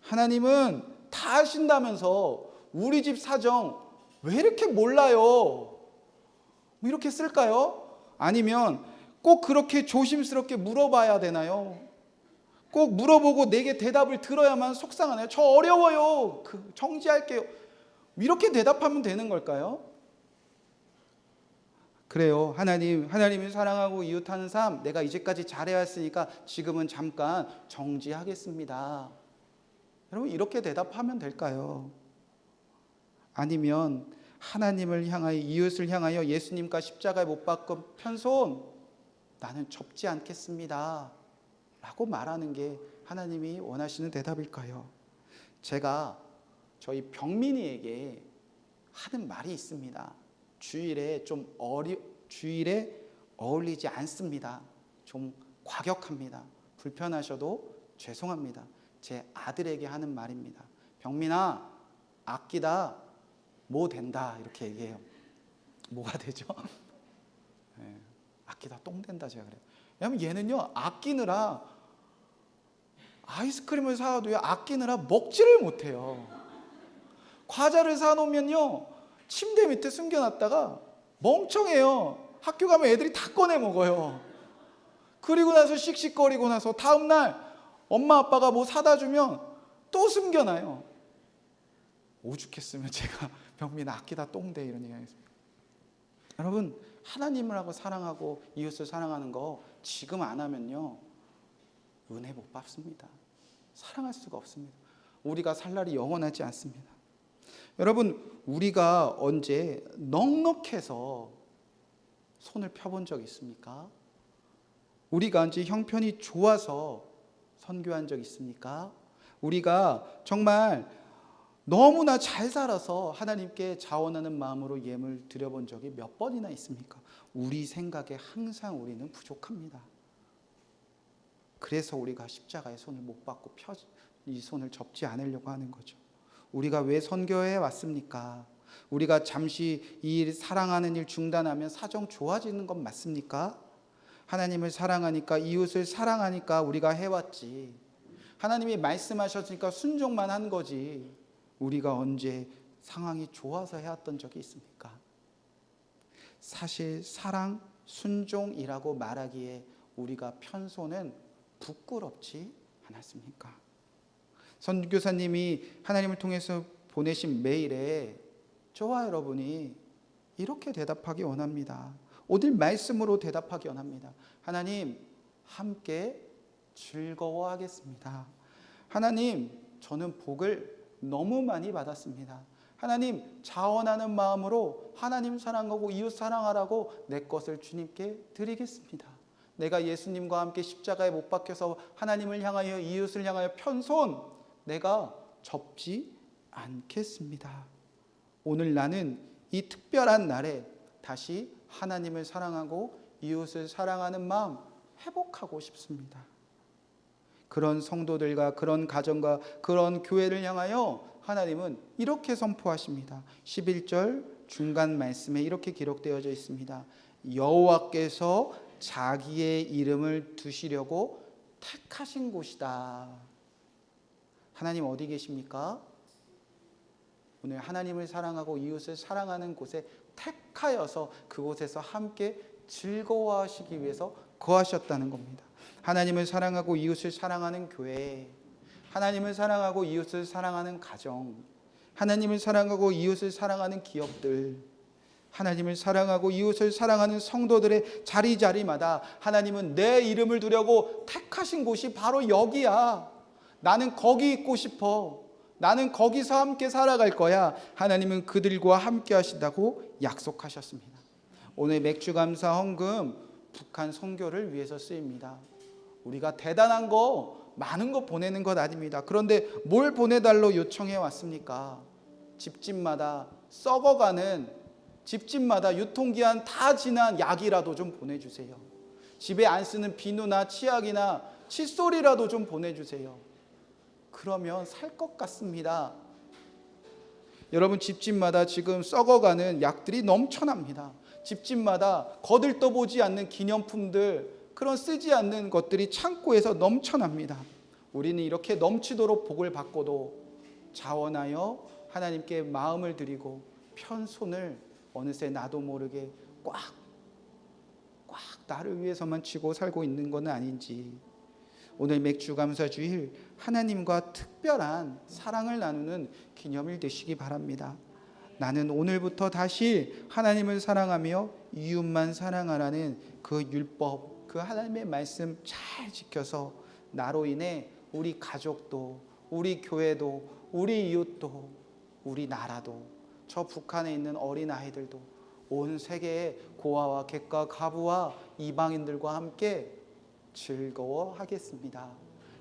하나님은 다 아신다면서 우리 집 사정 왜 이렇게 몰라요? 뭐 이렇게 쓸까요? 아니면 꼭 그렇게 조심스럽게 물어봐야 되나요? 꼭 물어보고 내게 대답을 들어야만 속상하나요? 저 어려워요. 정지할게요. 이렇게 대답하면 되는 걸까요? 그래요. 하나님을 사랑하고 이웃하는 삶, 내가 이제까지 잘해왔으니까 지금은 잠깐 정지하겠습니다. 여러분, 이렇게 대답하면 될까요? 아니면 하나님을 향하여, 이웃을 향하여 예수님과 십자가에 못 박은 편손 나는 접지 않겠습니다 라고 말하는 게 하나님이 원하시는 대답일까요? 제가 저희 병민이에게 하는 말이 있습니다. 주일에 어울리지 않습니다. 좀 과격합니다. 불편하셔도 죄송합니다. 제 아들에게 하는 말입니다. 병민아, 아끼다 뭐 된다, 이렇게 얘기해요. 뭐가 되죠? 네, 아끼다 똥 된다, 제가 그래요. 왜냐면 얘는요, 아끼느라 아이스크림을 사와도요, 아끼느라 먹지를 못해요. 과자를 사놓으면요, 침대 밑에 숨겨놨다가 멍청해요. 학교 가면 애들이 다 꺼내 먹어요. 그리고 나서 씩씩거리고 나서 다음날 엄마 아빠가 뭐 사다 주면 또 숨겨놔요. 오죽했으면 제가 병민 아끼다 똥대 이런 얘기 하겠습니다. 여러분, 하나님을 하고 사랑하고 이웃을 사랑하는 거 지금 안 하면요, 은혜 못 받습니다. 사랑할 수가 없습니다. 우리가 살 날이 영원하지 않습니다. 여러분, 우리가 언제 넉넉해서 손을 펴본 적 있습니까? 우리가 언제 형편이 좋아서 선교한 적 있습니까? 우리가 정말 너무나 잘 살아서 하나님께 자원하는 마음으로 예물 드려본 적이 몇 번이나 있습니까? 우리 생각에 항상 우리는 부족합니다. 그래서 우리가 십자가의 손을 못 받고 이 손을 접지 않으려고 하는 거죠. 우리가 왜 선교에 왔습니까? 우리가 잠시 이 사랑하는 일 중단하면 사정 좋아지는 건 맞습니까? 하나님을 사랑하니까, 이웃을 사랑하니까 우리가 해왔지. 하나님이 말씀하셨으니까 순종만 한 거지. 우리가 언제 상황이 좋아서 해왔던 적이 있습니까? 사실 사랑, 순종이라고 말하기에 우리가 편소는 부끄럽지 않았습니까? 선교사님이 하나님을 통해서 보내신 메일에 저와 여러분이 이렇게 대답하기 원합니다. 오늘 말씀으로 대답하기 원합니다. 하나님, 함께 즐거워하겠습니다. 하나님, 저는 복을 너무 많이 받았습니다. 하나님, 자원하는 마음으로 하나님 사랑하고 이웃 사랑하라고 내 것을 주님께 드리겠습니다. 내가 예수님과 함께 십자가에 못 박혀서 하나님을 향하여, 이웃을 향하여 편손 내가 접지 않겠습니다. 오늘 나는 이 특별한 날에 다시 하나님을 사랑하고 이웃을 사랑하는 마음 회복하고 싶습니다. 그런 성도들과 그런 가정과 그런 교회를 향하여 하나님은 이렇게 선포하십니다. 11절 중간 말씀에 이렇게 기록되어져 있습니다. 여호와께서 자기의 이름을 두시려고 택하신 곳이다. 하나님 어디 계십니까? 오늘 하나님을 사랑하고 이웃을 사랑하는 곳에 택하여서 그곳에서 함께 즐거워하시기 위해서 거하셨다는 겁니다. 하나님을 사랑하고 이웃을 사랑하는 교회, 하나님을 사랑하고 이웃을 사랑하는 가정, 하나님을 사랑하고 이웃을 사랑하는 기업들, 하나님을 사랑하고 이웃을 사랑하는 성도들의 자리자리마다 하나님은 내 이름을 두려고 택하신 곳이 바로 여기야. 나는 거기 있고 싶어. 나는 거기서 함께 살아갈 거야. 하나님은 그들과 함께 하신다고 약속하셨습니다. 오늘 맥주감사 헌금 북한 선교를 위해서 쓰입니다. 우리가 대단한 거 많은 거 보내는 것 아닙니다. 그런데 뭘 보내달로 요청해 왔습니까? 집집마다 썩어가는, 집집마다 유통기한 다 지난 약이라도 좀 보내주세요. 집에 안 쓰는 비누나 치약이나 칫솔이라도 좀 보내주세요. 그러면 살 것 같습니다. 여러분, 집집마다 지금 썩어가는 약들이 넘쳐납니다. 집집마다 거들떠보지 않는 기념품들, 그런 쓰지 않는 것들이 창고에서 넘쳐납니다. 우리는 이렇게 넘치도록 복을 받고도 자원하여 하나님께 마음을 드리고 편손을 어느새 나도 모르게 꽉 나를 위해서만 쥐고 살고 있는 건 아닌지, 오늘 맥주감사주일 하나님과 특별한 사랑을 나누는 기념일 되시기 바랍니다. 나는 오늘부터 다시 하나님을 사랑하며 이웃만 사랑하라는 그 율법, 그 하나님의 말씀 잘 지켜서 나로 인해 우리 가족도, 우리 교회도, 우리 이웃도, 우리 나라도, 저 북한에 있는 어린아이들도, 온 세계의 고아와 객과 가부와 이방인들과 함께 즐거워하겠습니다.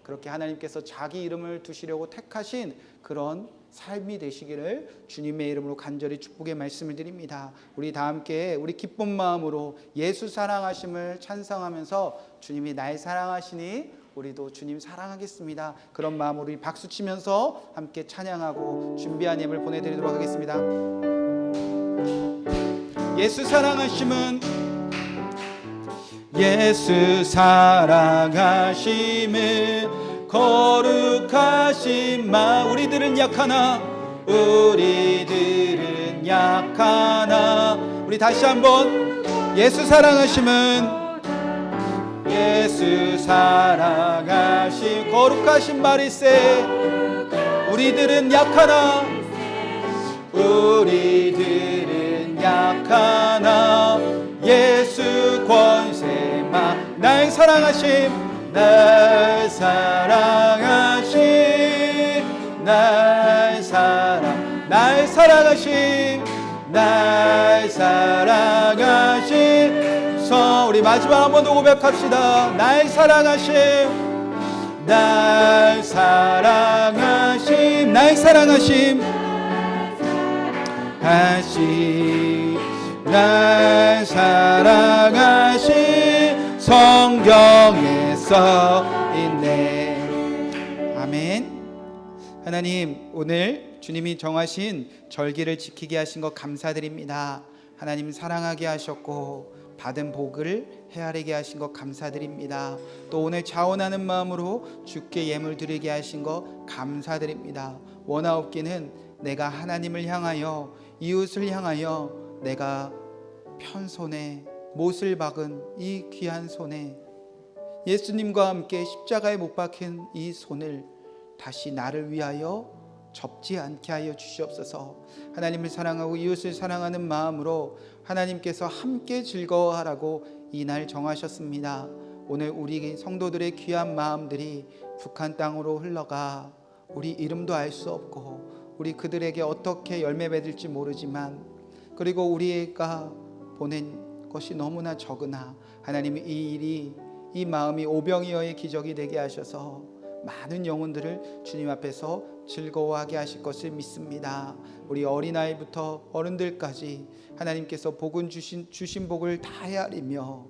그렇게 하나님께서 자기 이름을 두시려고 택하신 그런 삶이 되시기를 주님의 이름으로 간절히 축복의 말씀을 드립니다. 우리 다 함께 우리 기쁜 마음으로 예수 사랑하심을 찬송하면서 주님이 날 사랑하시니 우리도 주님 사랑하겠습니다. 그런 마음으로 우리 박수 치면서 함께 찬양하고 준비한 예물 보내드리도록 하겠습니다. 예수 사랑하심은, 예수 사랑하심은 거룩하신 마, 우리들은 약하나 우리들은 약하나, 우리 다시 한번 예수 사랑하심은, 예수 사랑하심 거룩하신 말일세, 우리들은 약하나 우리들은 약하나 예수 권세마, 날 사랑하심, 날 사랑하심, 날 사랑하심, 날 사랑하심. 우리 마지막 한 번 더 고백합시다. 날 사랑하심, 날 사랑하심, 날 사랑하심 하심, 날 사랑하심 성경에 써있네. 아멘. 하나님, 오늘 주님이 정하신 절기를 지키게 하신 것 감사드립니다. 하나님 사랑하게 하셨고 받은 복을 헤아리게 하신 것 감사드립니다. 또 오늘 자원하는 마음으로 주께 예물 드리게 하신 것 감사드립니다. 원하옵기는 내가 하나님을 향하여, 이웃을 향하여 내가 편손에 못을 박은 이 귀한 손에, 예수님과 함께 십자가에 못 박힌 이 손을 다시 나를 위하여 접지 않게 하여 주시옵소서. 하나님을 사랑하고 이웃을 사랑하는 마음으로 하나님께서 함께 즐거워하라고 이날 정하셨습니다. 오늘 우리 성도들의 귀한 마음들이 북한 땅으로 흘러가 우리 이름도 알 수 없고 우리 그들에게 어떻게 열매 맺을지 모르지만, 그리고 우리가 보낸 것이 너무나 적으나 하나님이 이 일이, 이 마음이 오병이어의 기적이 되게 하셔서 많은 영혼들을 주님 앞에서 즐거워하게 하실 것을 믿습니다. 우리 어린아이부터 어른들까지 하나님께서 복은 주신 복을 다 헤아리며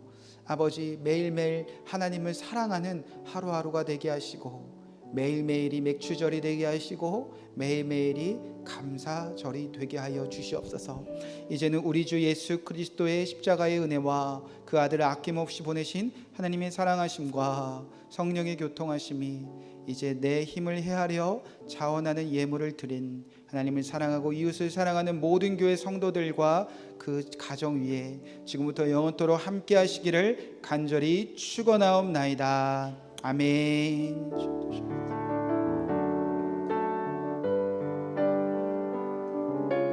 아버지 매일매일 하나님을 사랑하는 하루하루가 되게 하시고, 매일매일이 맥주절이 되게 하시고 매일매일이 감사절이 되게 하여 주시옵소서. 이제는 우리 주 예수 그리스도의 십자가의 은혜와 그 아들을 아낌없이 보내신 하나님의 사랑하심과 성령의 교통하심이 이제 내 힘을 헤아려 자원하는 예물을 드린 하나님을 사랑하고 이웃을 사랑하는 모든 교회 성도들과 그 가정 위에 지금부터 영원토록 함께 하시기를 간절히 축원하옵나이다. 아멘.